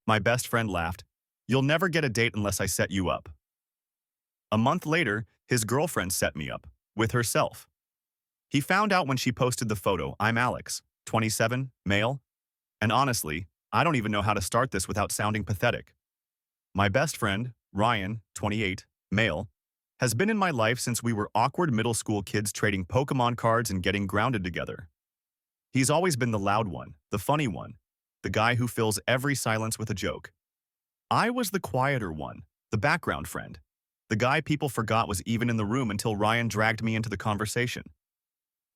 My best friend laughed. You'll never get a date unless I set you up. A month later, his girlfriend set me up, with herself. He found out when she posted the photo. I'm Alex, 27, male. And honestly, I don't even know how to start this without sounding pathetic. My best friend, Ryan, 28, male, has been in my life since we were awkward middle school kids trading Pokemon cards and getting grounded together. He's always been the loud one, the funny one, the guy who fills every silence with a joke. I was the quieter one, the background friend, the guy people forgot was even in the room until Ryan dragged me into the conversation.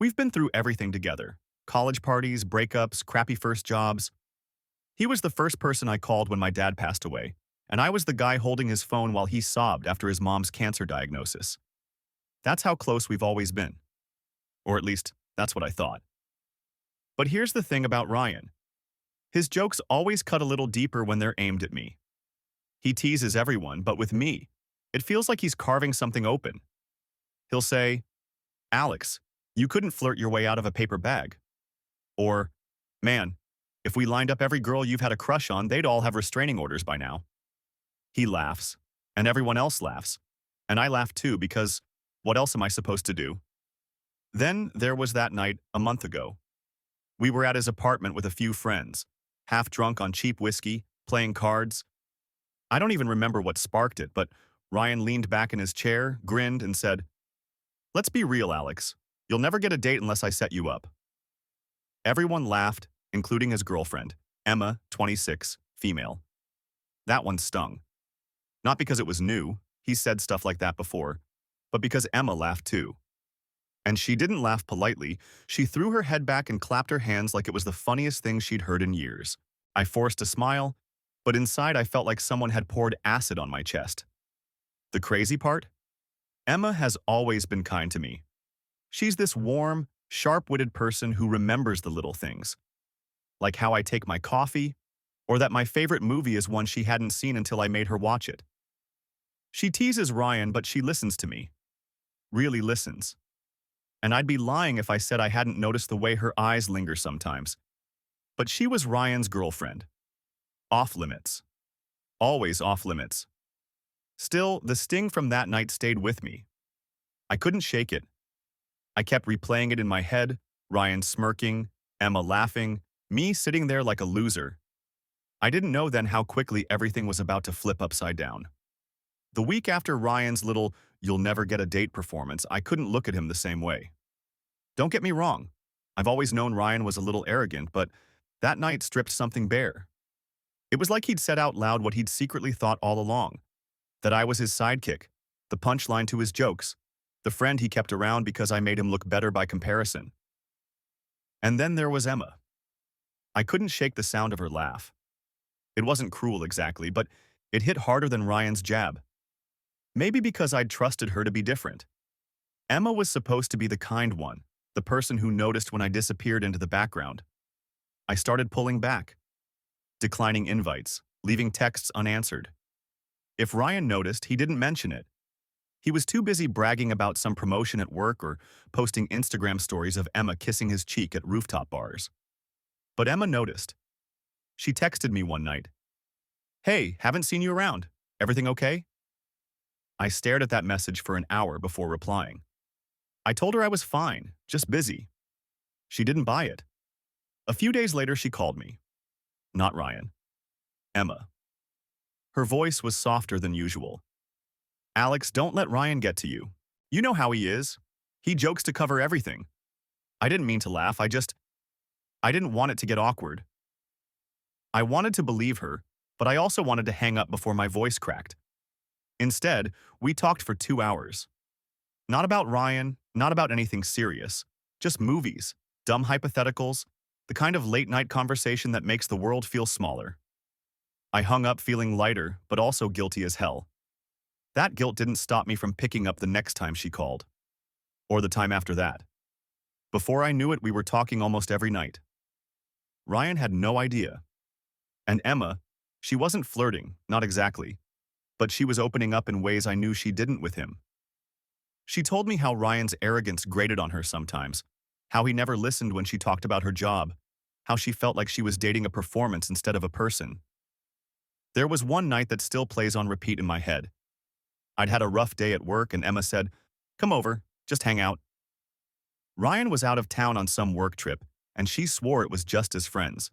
We've been through everything together: college parties, breakups, crappy first jobs. He was the first person I called when my dad passed away, and I was the guy holding his phone while he sobbed after his mom's cancer diagnosis. That's how close we've always been. Or at least, that's what I thought. But here's the thing about Ryan. His jokes always cut a little deeper when they're aimed at me. He teases everyone, but with me, it feels like he's carving something open. He'll say, Alex, you couldn't flirt your way out of a paper bag. Or, man, if we lined up every girl you've had a crush on, they'd all have restraining orders by now. He laughs, and everyone else laughs, and I laugh too because what else am I supposed to do? Then there was that night a month ago. We were at his apartment with a few friends, half drunk on cheap whiskey, playing cards. I don't even remember what sparked it, but Ryan leaned back in his chair, grinned, and said, Let's be real, Alex. You'll never get a date unless I set you up. Everyone laughed, including his girlfriend, Emma, 26, female. That one stung. Not because it was new, he's said stuff like that before, but because Emma laughed too. And she didn't laugh politely, she threw her head back and clapped her hands like it was the funniest thing she'd heard in years. I forced a smile, but inside I felt like someone had poured acid on my chest. The crazy part? Emma has always been kind to me. She's this warm, sharp-witted person who remembers the little things. Like how I take my coffee, or that my favorite movie is one she hadn't seen until I made her watch it. She teases Ryan, but she listens to me. Really listens. And I'd be lying if I said I hadn't noticed the way her eyes linger sometimes. But she was Ryan's girlfriend. Off limits. Always off limits. Still, the sting from that night stayed with me. I couldn't shake it. I kept replaying it in my head, Ryan smirking, Emma laughing, me sitting there like a loser. I didn't know then how quickly everything was about to flip upside down. The week after Ryan's little "you'll never get a date" performance, I couldn't look at him the same way. Don't get me wrong. I've always known Ryan was a little arrogant, but that night stripped something bare. It was like he'd said out loud what he'd secretly thought all along, that I was his sidekick, the punchline to his jokes, the friend he kept around because I made him look better by comparison. And then there was Emma. I couldn't shake the sound of her laugh. It wasn't cruel exactly, but it hit harder than Ryan's jab. Maybe because I'd trusted her to be different. Emma was supposed to be the kind one, the person who noticed when I disappeared into the background. I started pulling back, declining invites, leaving texts unanswered. If Ryan noticed, he didn't mention it. He was too busy bragging about some promotion at work or posting Instagram stories of Emma kissing his cheek at rooftop bars. But Emma noticed. She texted me one night. Hey, haven't seen you around. Everything okay? I stared at that message for an hour before replying. I told her I was fine, just busy. She didn't buy it. A few days later, she called me. Not Ryan. Emma. Her voice was softer than usual. Alex, don't let Ryan get to you. You know how he is. He jokes to cover everything. I didn't mean to laugh, I didn't want it to get awkward. I wanted to believe her, but I also wanted to hang up before my voice cracked. Instead, we talked for 2 hours. Not about Ryan, not about anything serious, just movies, dumb hypotheticals, the kind of late-night conversation that makes the world feel smaller. I hung up feeling lighter, but also guilty as hell. That guilt didn't stop me from picking up the next time she called. Or the time after that. Before I knew it, we were talking almost every night. Ryan had no idea. And Emma, she wasn't flirting, not exactly, but she was opening up in ways I knew she didn't with him. She told me how Ryan's arrogance grated on her sometimes, how he never listened when she talked about her job, how she felt like she was dating a performance instead of a person. There was one night that still plays on repeat in my head. I'd had a rough day at work and Emma said, "Come over, just hang out." Ryan was out of town on some work trip, and she swore it was just as friends.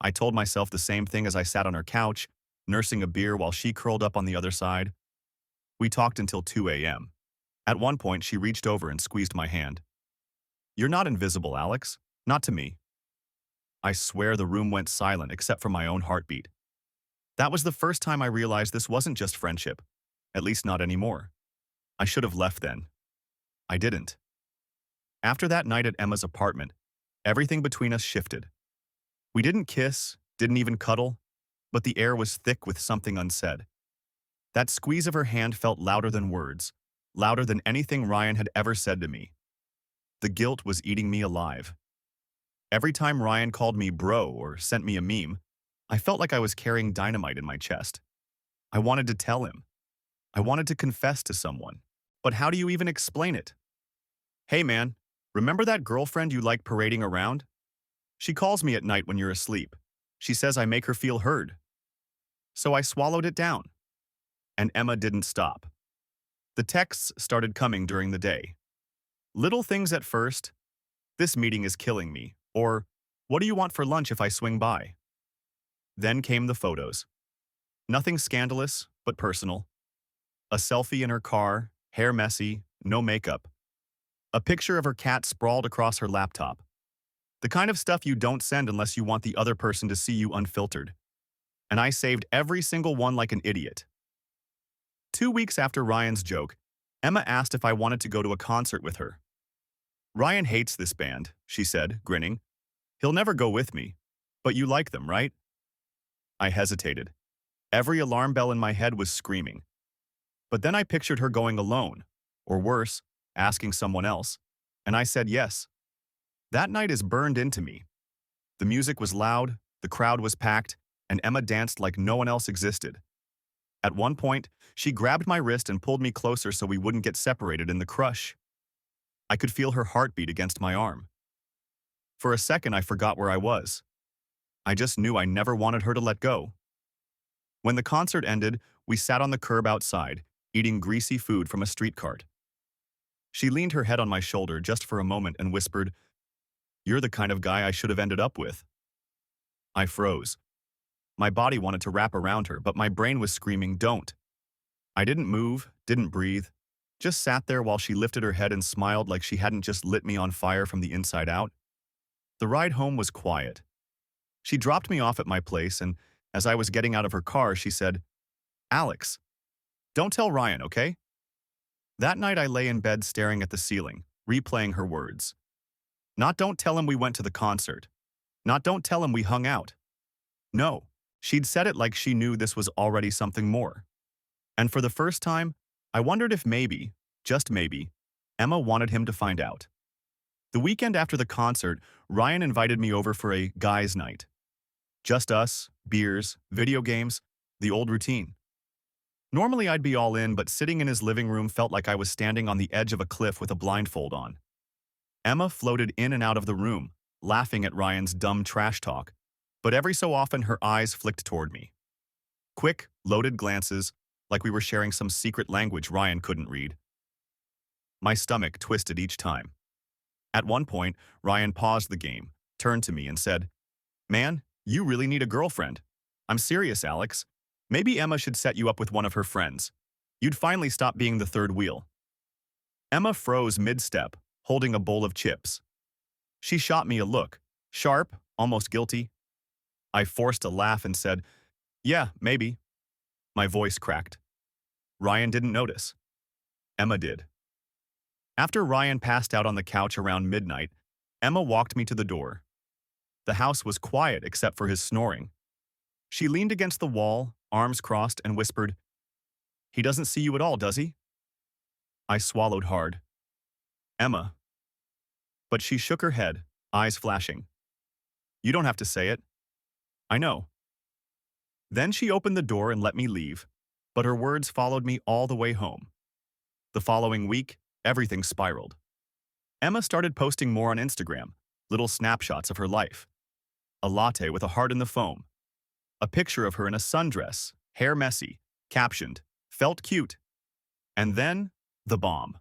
I told myself the same thing as I sat on her couch, nursing a beer while she curled up on the other side. We talked until 2 a.m. At one point, she reached over and squeezed my hand. "You're not invisible, Alex. Not to me." I swear the room went silent except for my own heartbeat. That was the first time I realized this wasn't just friendship, at least not anymore. I should have left then. I didn't. After that night at Emma's apartment, everything between us shifted. We didn't kiss, didn't even cuddle, but the air was thick with something unsaid. That squeeze of her hand felt louder than words, louder than anything Ryan had ever said to me. The guilt was eating me alive. Every time Ryan called me bro or sent me a meme, I felt like I was carrying dynamite in my chest. I wanted to tell him. I wanted to confess to someone. But how do you even explain it? "Hey man, remember that girlfriend you like parading around? She calls me at night when you're asleep. She says I make her feel heard." So I swallowed it down. And Emma didn't stop. The texts started coming during the day. Little things at first. "This meeting is killing me," or "What do you want for lunch if I swing by?" Then came the photos. Nothing scandalous, but personal. A selfie in her car, hair messy, no makeup. A picture of her cat sprawled across her laptop. The kind of stuff you don't send unless you want the other person to see you unfiltered. And I saved every single one like an idiot. 2 weeks after Ryan's joke, Emma asked if I wanted to go to a concert with her. "Ryan hates this band," she said, grinning. "He'll never go with me. But you like them, right?" I hesitated. Every alarm bell in my head was screaming. But then I pictured her going alone, or worse, asking someone else, and I said yes. That night is burned into me. The music was loud, the crowd was packed, and Emma danced like no one else existed. At one point, she grabbed my wrist and pulled me closer so we wouldn't get separated in the crush. I could feel her heartbeat against my arm. For a second, I forgot where I was. I just knew I never wanted her to let go. When the concert ended, we sat on the curb outside, eating greasy food from a street cart. She leaned her head on my shoulder just for a moment and whispered, "You're the kind of guy I should have ended up with." I froze. My body wanted to wrap around her, but my brain was screaming, "Don't." I didn't move, didn't breathe, just sat there while she lifted her head and smiled like she hadn't just lit me on fire from the inside out. The ride home was quiet. She dropped me off at my place, and as I was getting out of her car, she said, "Alex, don't tell Ryan, okay?" That night I lay in bed staring at the ceiling, replaying her words. Not "don't tell him we went to the concert." Not "don't tell him we hung out." No, she'd said it like she knew this was already something more. And for the first time, I wondered if maybe, just maybe, Emma wanted him to find out. The weekend after the concert, Ryan invited me over for a guys' night. Just us, beers, video games, the old routine. Normally I'd be all in, but sitting in his living room felt like I was standing on the edge of a cliff with a blindfold on. Emma floated in and out of the room, laughing at Ryan's dumb trash talk, but every so often her eyes flicked toward me. Quick, loaded glances, like we were sharing some secret language Ryan couldn't read. My stomach twisted each time. At one point, Ryan paused the game, turned to me and said, "Man, you really need a girlfriend. I'm serious, Alex. Maybe Emma should set you up with one of her friends. You'd finally stop being the third wheel." Emma froze mid-step, holding a bowl of chips. She shot me a look, sharp, almost guilty. I forced a laugh and said, "Yeah, maybe." My voice cracked. Ryan didn't notice. Emma did. After Ryan passed out on the couch around midnight, Emma walked me to the door. The house was quiet except for his snoring. She leaned against the wall, arms crossed, and whispered, "He doesn't see you at all, does he?" I swallowed hard. "Emma." But she shook her head, eyes flashing. "You don't have to say it." "I know." Then she opened the door and let me leave, but her words followed me all the way home. The following week, everything spiraled. Emma started posting more on Instagram, little snapshots of her life. A latte with a heart in the foam. A picture of her in a sundress, hair messy, captioned, "Felt cute." And then, the bomb.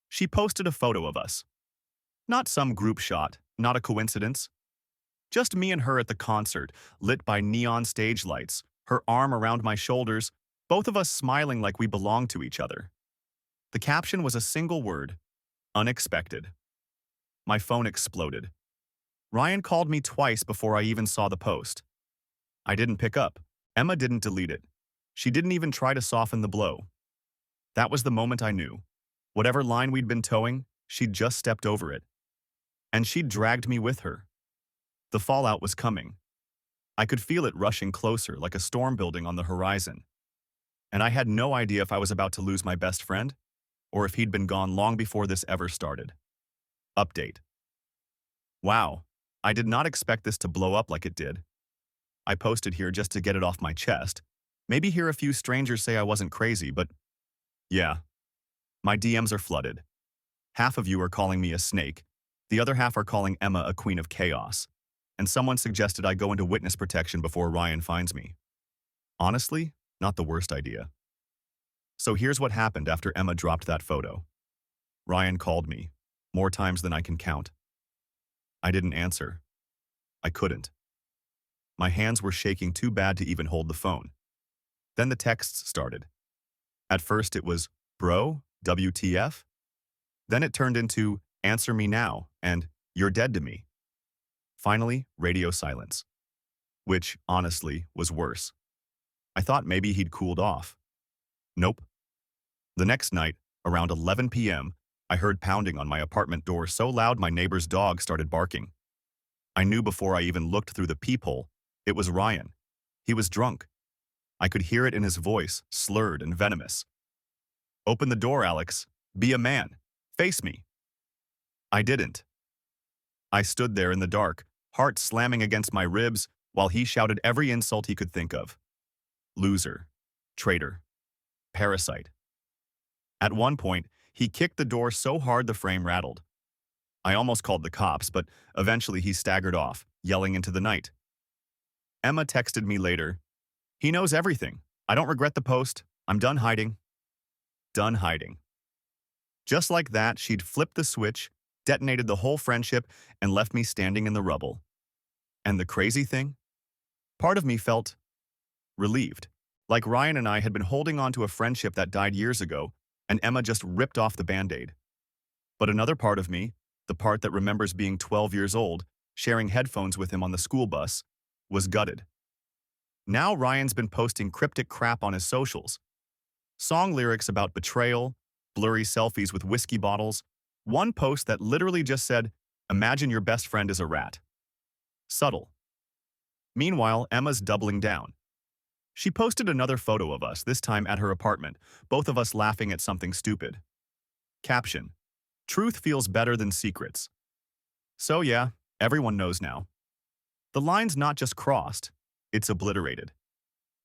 She posted a photo of us. Not some group shot, not a coincidence. Just me and her at the concert, lit by neon stage lights, her arm around my shoulders, both of us smiling like we belonged to each other. The caption was a single word: unexpected. My phone exploded. Ryan called me twice before I even saw the post. I didn't pick up. Emma didn't delete it. She didn't even try to soften the blow. That was the moment I knew. Whatever line we'd been towing, she'd just stepped over it. And she'd dragged me with her. The fallout was coming. I could feel it rushing closer like a storm building on the horizon. And I had no idea if I was about to lose my best friend or if he'd been gone long before this ever started. Update. Wow, I did not expect this to blow up like it did. I posted here just to get it off my chest. Maybe hear a few strangers say I wasn't crazy, but yeah, my DMs are flooded. Half of you are calling me a snake. The other half are calling Emma a queen of chaos. And someone suggested I go into witness protection before Ryan finds me. Honestly, not the worst idea. So here's what happened after Emma dropped that photo. Ryan called me, more times than I can count. I didn't answer. I couldn't. My hands were shaking too bad to even hold the phone. Then the texts started. At first it was, "Bro, WTF?" Then it turned into, "Answer me now," and "You're dead to me." Finally, radio silence. Which, honestly, was worse. I thought maybe he'd cooled off. Nope. The next night, around 11 p.m., I heard pounding on my apartment door so loud my neighbor's dog started barking. I knew before I even looked through the peephole, it was Ryan. He was drunk. I could hear it in his voice, slurred and venomous. "Open the door, Alex. Be a man. Face me." I didn't. I stood there in the dark, heart slamming against my ribs, while he shouted every insult he could think of. Loser. Traitor. Parasite. At one point, he kicked the door so hard the frame rattled. I almost called the cops, but eventually he staggered off, yelling into the night. Emma texted me later. "He knows everything. I don't regret the post. I'm done hiding." Done hiding. Just like that, she'd flipped the switch, detonated the whole friendship, and left me standing in the rubble. And the crazy thing? Part of me felt relieved, like Ryan and I had been holding on to a friendship that died years ago, and Emma just ripped off the Band-Aid. But another part of me, the part that remembers being 12 years old, sharing headphones with him on the school bus, was gutted. Now Ryan's been posting cryptic crap on his socials. Song lyrics about betrayal, blurry selfies with whiskey bottles, one post that literally just said, "Imagine your best friend is a rat." Subtle. Meanwhile, Emma's doubling down. She posted another photo of us, this time at her apartment, both of us laughing at something stupid. Caption: "Truth feels better than secrets." So yeah, everyone knows now. The line's not just crossed, it's obliterated.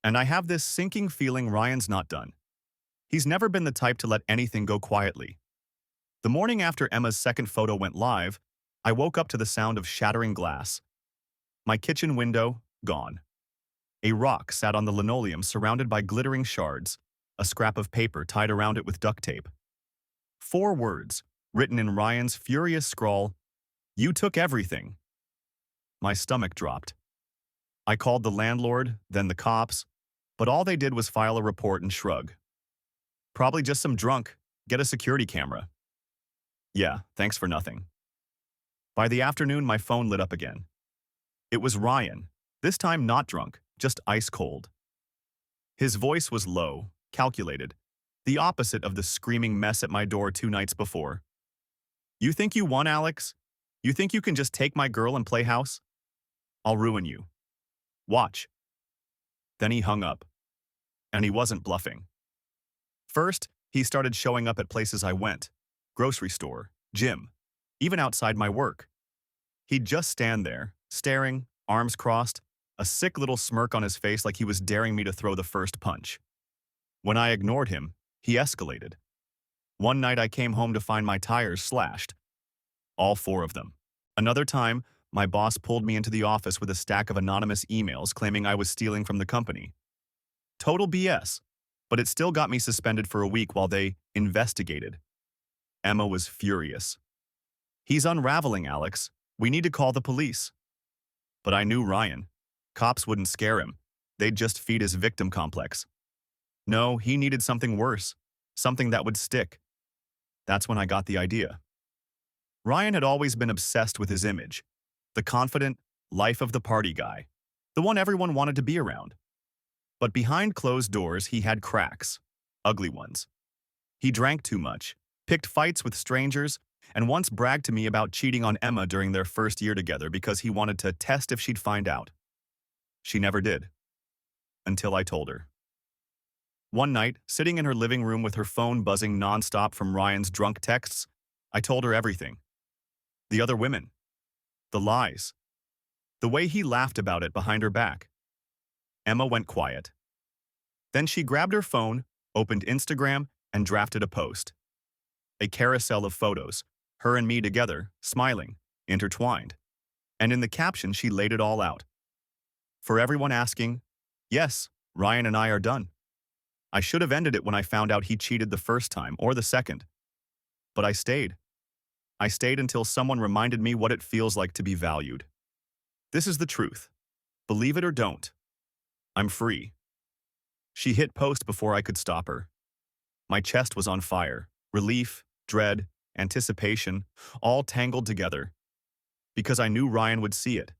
And I have this sinking feeling Ryan's not done. He's never been the type to let anything go quietly. The morning after Emma's second photo went live, I woke up to the sound of shattering glass. My kitchen window, gone. A rock sat on the linoleum surrounded by glittering shards, a scrap of paper tied around it with duct tape. 4 words, written in Ryan's furious scrawl, "You took everything." My stomach dropped. I called the landlord, then the cops, but all they did was file a report and shrug. "Probably just some drunk. Get a security camera." Yeah, thanks for nothing. By the afternoon, my phone lit up again. It was Ryan, this time not drunk, just ice cold. His voice was low, calculated, the opposite of the screaming mess at my door 2 nights before. "You think you won, Alex? You think you can just take my girl and play house? I'll ruin you. Watch." Then he hung up. And he wasn't bluffing. First, he started showing up at places I went: grocery store, gym, even outside my work. He'd just stand there, staring, arms crossed, a sick little smirk on his face like he was daring me to throw the first punch. When I ignored him, he escalated. One night I came home to find my tires slashed. All 4 of them. Another time, my boss pulled me into the office with a stack of anonymous emails claiming I was stealing from the company. Total BS, but it still got me suspended for a week while they investigated. Emma was furious. "He's unraveling, Alex. We need to call the police." But I knew Ryan. Cops wouldn't scare him. They'd just feed his victim complex. No, he needed something worse, something that would stick. That's when I got the idea. Ryan had always been obsessed with his image, the confident, life of the party guy, the one everyone wanted to be around. But behind closed doors, he had cracks, ugly ones. He drank too much, picked fights with strangers, and once bragged to me about cheating on Emma during their first year together because he wanted to test if she'd find out. She never did. Until I told her. One night, sitting in her living room with her phone buzzing nonstop from Ryan's drunk texts, I told her everything. The other women. The lies. The way he laughed about it behind her back. Emma went quiet. Then she grabbed her phone, opened Instagram, and drafted a post. A carousel of photos, her and me together, smiling, intertwined. And in the caption, she laid it all out. For everyone asking, yes, Ryan and I are done. I should have ended it when I found out he cheated the first time or the second. But I stayed. I stayed until someone reminded me what it feels like to be valued. This is the truth. Believe it or don't. I'm free. She hit post before I could stop her. My chest was on fire. Relief, dread, anticipation, all tangled together. Because I knew Ryan would see it.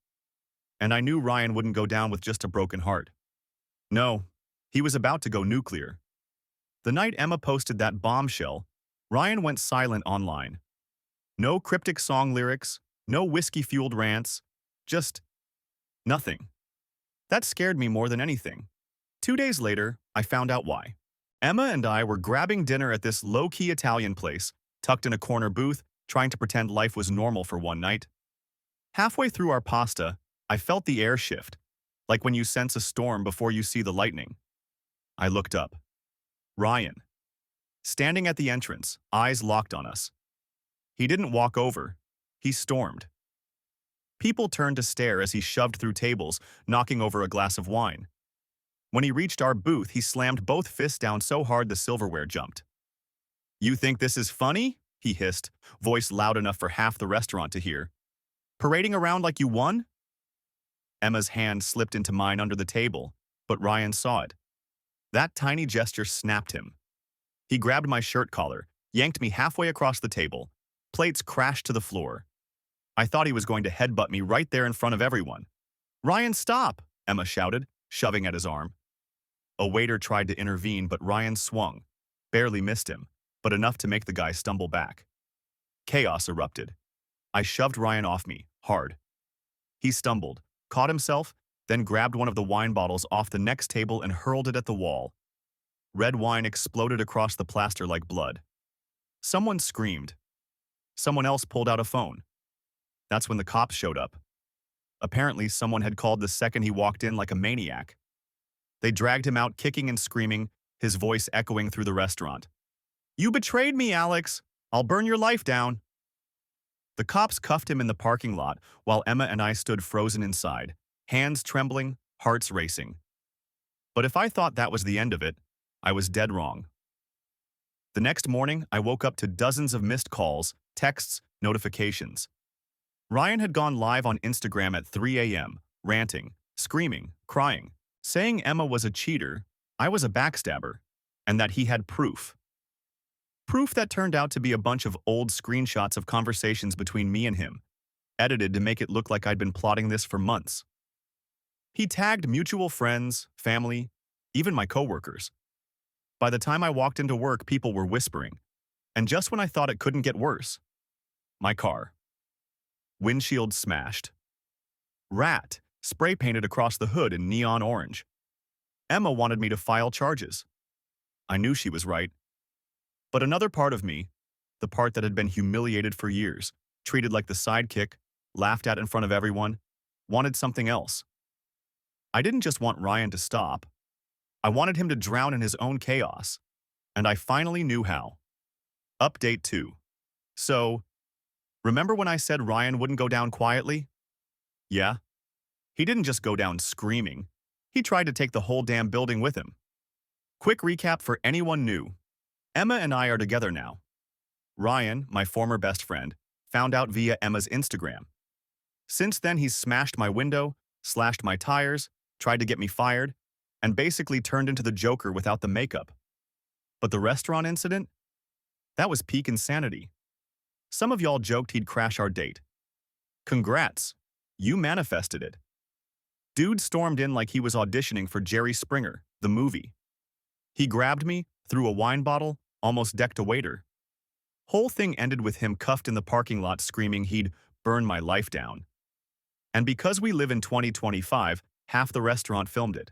And I knew Ryan wouldn't go down with just a broken heart. No, he was about to go nuclear. The night Emma posted that bombshell, Ryan went silent online. No cryptic song lyrics, no whiskey-fueled rants, just nothing. That scared me more than anything. 2 days later, I found out why. Emma and I were grabbing dinner at this low-key Italian place, tucked in a corner booth, trying to pretend life was normal for one night. Halfway through our pasta, I felt the air shift, like when you sense a storm before you see the lightning. I looked up. Ryan. Standing at the entrance, eyes locked on us. He didn't walk over. He stormed. People turned to stare as he shoved through tables, knocking over a glass of wine. When he reached our booth, he slammed both fists down so hard the silverware jumped. "You think this is funny?" he hissed, voice loud enough for half the restaurant to hear. "Parading around like you won?" Emma's hand slipped into mine under the table, but Ryan saw it. That tiny gesture snapped him. He grabbed my shirt collar, yanked me halfway across the table. Plates crashed to the floor. I thought he was going to headbutt me right there in front of everyone. "Ryan, stop!" Emma shouted, shoving at his arm. A waiter tried to intervene, but Ryan swung. Barely missed him, but enough to make the guy stumble back. Chaos erupted. I shoved Ryan off me, hard. He stumbled, caught himself, then grabbed one of the wine bottles off the next table and hurled it at the wall. Red wine exploded across the plaster like blood. Someone screamed. Someone else pulled out a phone. That's when the cops showed up. Apparently, someone had called the second he walked in like a maniac. They dragged him out kicking and screaming, his voice echoing through the restaurant. "You betrayed me, Alex! I'll burn your life down!" The cops cuffed him in the parking lot while Emma and I stood frozen inside, hands trembling, hearts racing. But if I thought that was the end of it, I was dead wrong. The next morning, I woke up to dozens of missed calls, texts, notifications. Ryan had gone live on Instagram at 3 a.m., ranting, screaming, crying, saying Emma was a cheater, I was a backstabber, and that he had proof. Proof that turned out to be a bunch of old screenshots of conversations between me and him, edited to make it look like I'd been plotting this for months. He tagged mutual friends, family, even my coworkers. By the time I walked into work, people were whispering. And just when I thought it couldn't get worse, my car. Windshield smashed. Rat, spray painted across the hood in neon orange. Emma wanted me to file charges. I knew she was right. But another part of me, the part that had been humiliated for years, treated like the sidekick, laughed at in front of everyone, wanted something else. I didn't just want Ryan to stop. I wanted him to drown in his own chaos. And I finally knew how. Update 2. So, remember when I said Ryan wouldn't go down quietly? Yeah, he didn't just go down screaming. He tried to take the whole damn building with him. Quick recap for anyone new. Emma and I are together now. Ryan, my former best friend, found out via Emma's Instagram. Since then, he's smashed my window, slashed my tires, tried to get me fired, and basically turned into the Joker without the makeup. But the restaurant incident? That was peak insanity. Some of y'all joked he'd crash our date. Congrats. You manifested it. Dude stormed in like he was auditioning for Jerry Springer, the movie. He grabbed me, threw a wine bottle, almost decked a waiter. Whole thing ended with him cuffed in the parking lot screaming he'd burn my life down. And because we live in 2025, half the restaurant filmed it.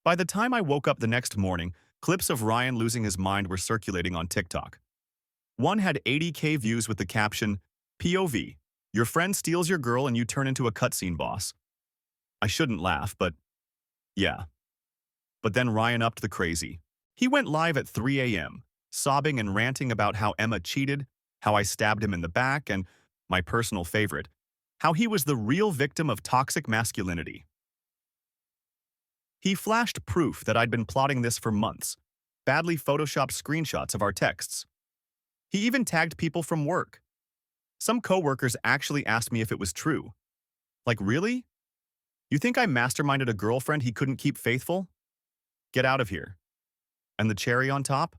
By the time I woke up the next morning, clips of Ryan losing his mind were circulating on TikTok. One had 80K views with the caption, POV, your friend steals your girl and you turn into a cutscene boss. I shouldn't laugh, but yeah. But then Ryan upped the crazy. He went live at 3 a.m., sobbing and ranting about how Emma cheated, how I stabbed him in the back, and, my personal favorite, how he was the real victim of toxic masculinity. He flashed proof that I'd been plotting this for months, badly photoshopped screenshots of our texts. He even tagged people from work. Some coworkers actually asked me if it was true. Like, really? You think I masterminded a girlfriend he couldn't keep faithful? Get out of here. And the cherry on top?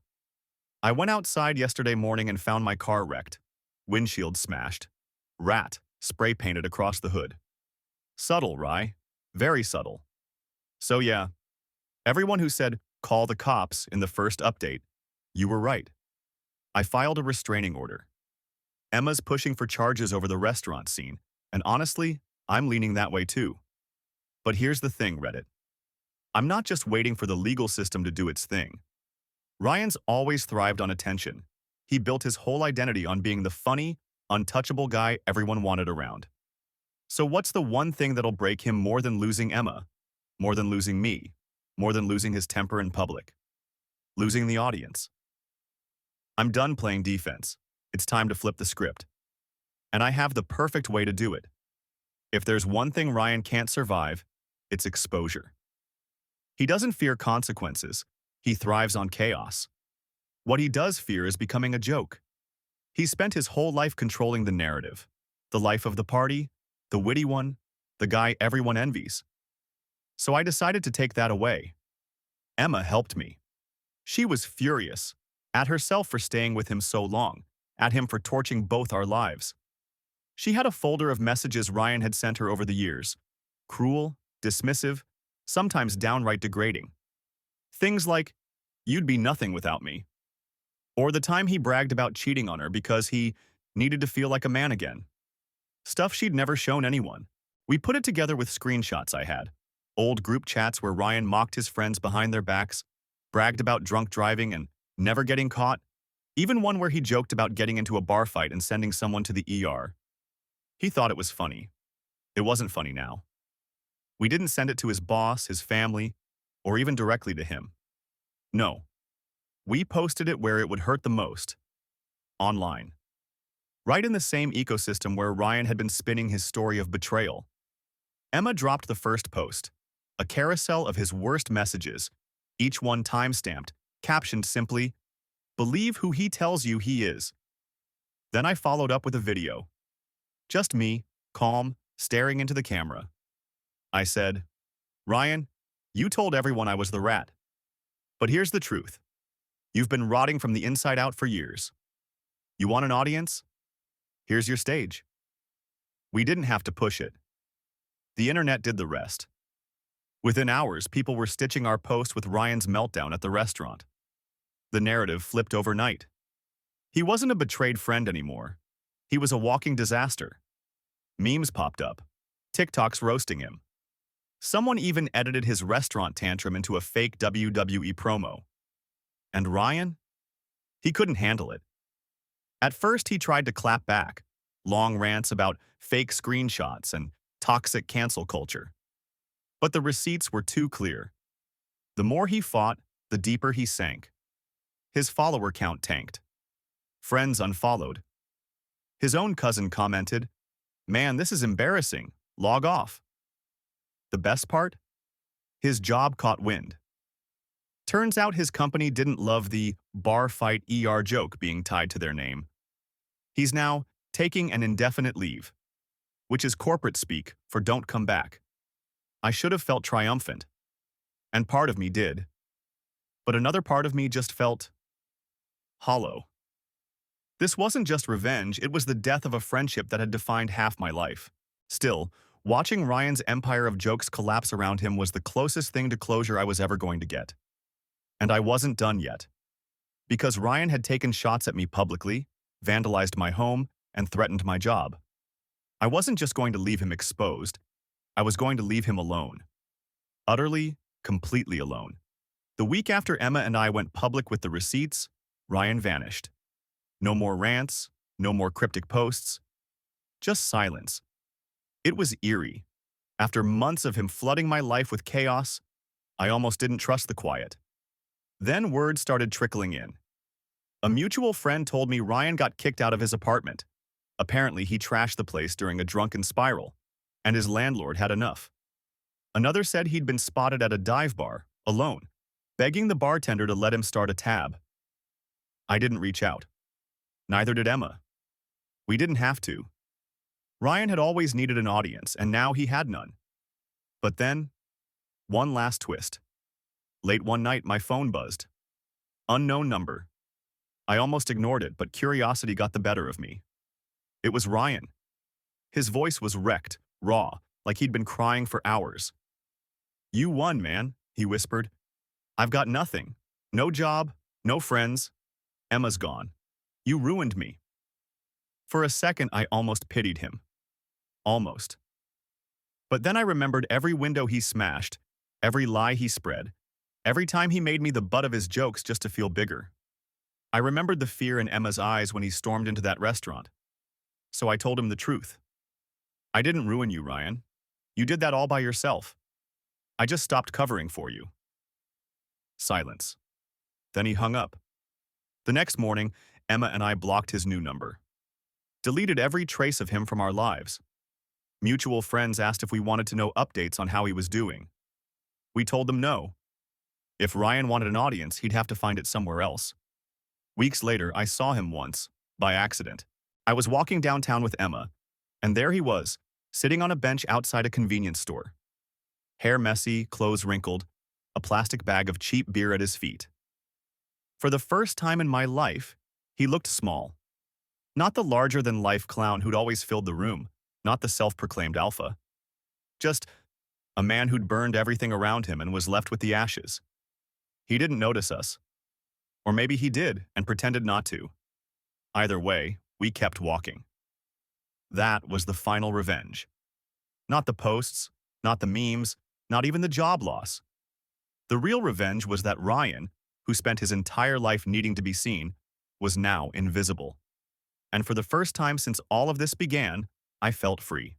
I went outside yesterday morning and found my car wrecked. Windshield smashed. Rat spray painted across the hood. Subtle, Rye. Very subtle. So yeah, everyone who said, call the cops in the first update, you were right. I filed a restraining order. Emma's pushing for charges over the restaurant scene, and honestly, I'm leaning that way too. But here's the thing, Reddit. I'm not just waiting for the legal system to do its thing. Ryan's always thrived on attention. He built his whole identity on being the funny, untouchable guy everyone wanted around. So what's the one thing that'll break him more than losing Emma? More than losing me? More than losing his temper in public? Losing the audience. I'm done playing defense. It's time to flip the script. And I have the perfect way to do it. If there's one thing Ryan can't survive, it's exposure. He doesn't fear consequences. He thrives on chaos. What he does fear is becoming a joke. He spent his whole life controlling the narrative. The life of the party, the witty one, the guy everyone envies. So I decided to take that away. Emma helped me. She was furious, at herself for staying with him so long, at him for torching both our lives. She had a folder of messages Ryan had sent her over the years. Cruel, dismissive, sometimes downright degrading. Things like, you'd be nothing without me. Or the time he bragged about cheating on her because he needed to feel like a man again. Stuff she'd never shown anyone. We put it together with screenshots I had. Old group chats where Ryan mocked his friends behind their backs, bragged about drunk driving and never getting caught, even one where he joked about getting into a bar fight and sending someone to the ER. He thought it was funny. It wasn't funny now. We didn't send it to his boss, his family, or even directly to him. No. We posted it where it would hurt the most. Online. Right in the same ecosystem where Ryan had been spinning his story of betrayal. Emma dropped the first post, a carousel of his worst messages, each one time-stamped, captioned simply, "Believe who he tells you he is." Then I followed up with a video. Just me, calm, staring into the camera. I said, "Ryan, you told everyone I was the rat. But here's the truth. You've been rotting from the inside out for years. You want an audience? Here's your stage." We didn't have to push it. The internet did the rest. Within hours, people were stitching our post with Ryan's meltdown at the restaurant. The narrative flipped overnight. He wasn't a betrayed friend anymore. He was a walking disaster. Memes popped up. TikToks roasting him. Someone even edited his restaurant tantrum into a fake WWE promo. And Ryan? He couldn't handle it. At first, he tried to clap back, long rants about fake screenshots and toxic cancel culture. But the receipts were too clear. The more he fought, the deeper he sank. His follower count tanked. Friends unfollowed. His own cousin commented, "Man, this is embarrassing. log off. The best part? His job caught wind. Turns out his company didn't love the bar fight joke being tied to their name. He's now taking an indefinite leave, which is corporate speak for don't come back. I should have felt triumphant, and part of me did, but another part of me just felt hollow. This wasn't just revenge, it was the death of a friendship that had defined half my life. Still, watching Ryan's empire of jokes collapse around him was the closest thing to closure I was ever going to get. And I wasn't done yet. Because Ryan had taken shots at me publicly, vandalized my home, and threatened my job. I wasn't just going to leave him exposed, I was going to leave him alone. Utterly, completely alone. The week after Emma and I went public with the receipts, Ryan vanished. No more rants, no more cryptic posts, just silence. It was eerie. After months of him flooding my life with chaos, I almost didn't trust the quiet. Then word started trickling in. A mutual friend told me Ryan got kicked out of his apartment. Apparently, he trashed the place during a drunken spiral, and his landlord had enough. Another said he'd been spotted at a dive bar, alone, begging the bartender to let him start a tab. I didn't reach out. Neither did Emma. We didn't have to. Ryan had always needed an audience, and now he had none. But then, one last twist. Late one night, my phone buzzed. Unknown number. I almost ignored it, but curiosity got the better of me. It was Ryan. His voice was wrecked, raw, like he'd been crying for hours. "You won, man," he whispered. "I've got nothing. No job, no friends. Emma's gone. You ruined me." For a second, I almost pitied him. Almost. But then I remembered every window he smashed, every lie he spread, every time he made me the butt of his jokes just to feel bigger. I remembered the fear in Emma's eyes when he stormed into that restaurant. So I told him the truth. "I didn't ruin you, Ryan. You did that all by yourself. I just stopped covering for you." Silence. Then he hung up. The next morning, Emma and I blocked his new number. Deleted every trace of him from our lives. Mutual friends asked if we wanted to know updates on how he was doing. We told them no. If Ryan wanted an audience, he'd have to find it somewhere else. Weeks later, I saw him once, by accident. I was walking downtown with Emma, and there he was, sitting on a bench outside a convenience store. Hair messy, clothes wrinkled, a plastic bag of cheap beer at his feet. For the first time in my life, he looked small. Not the larger-than-life clown who'd always filled the room, not the self-proclaimed alpha. Just a man who'd burned everything around him and was left with the ashes. He didn't notice us. Or maybe he did and pretended not to. Either way, we kept walking. That was the final revenge. Not the posts, not the memes, not even the job loss. The real revenge was that Ryan, who spent his entire life needing to be seen, was now invisible. And for the first time since all of this began, I felt free.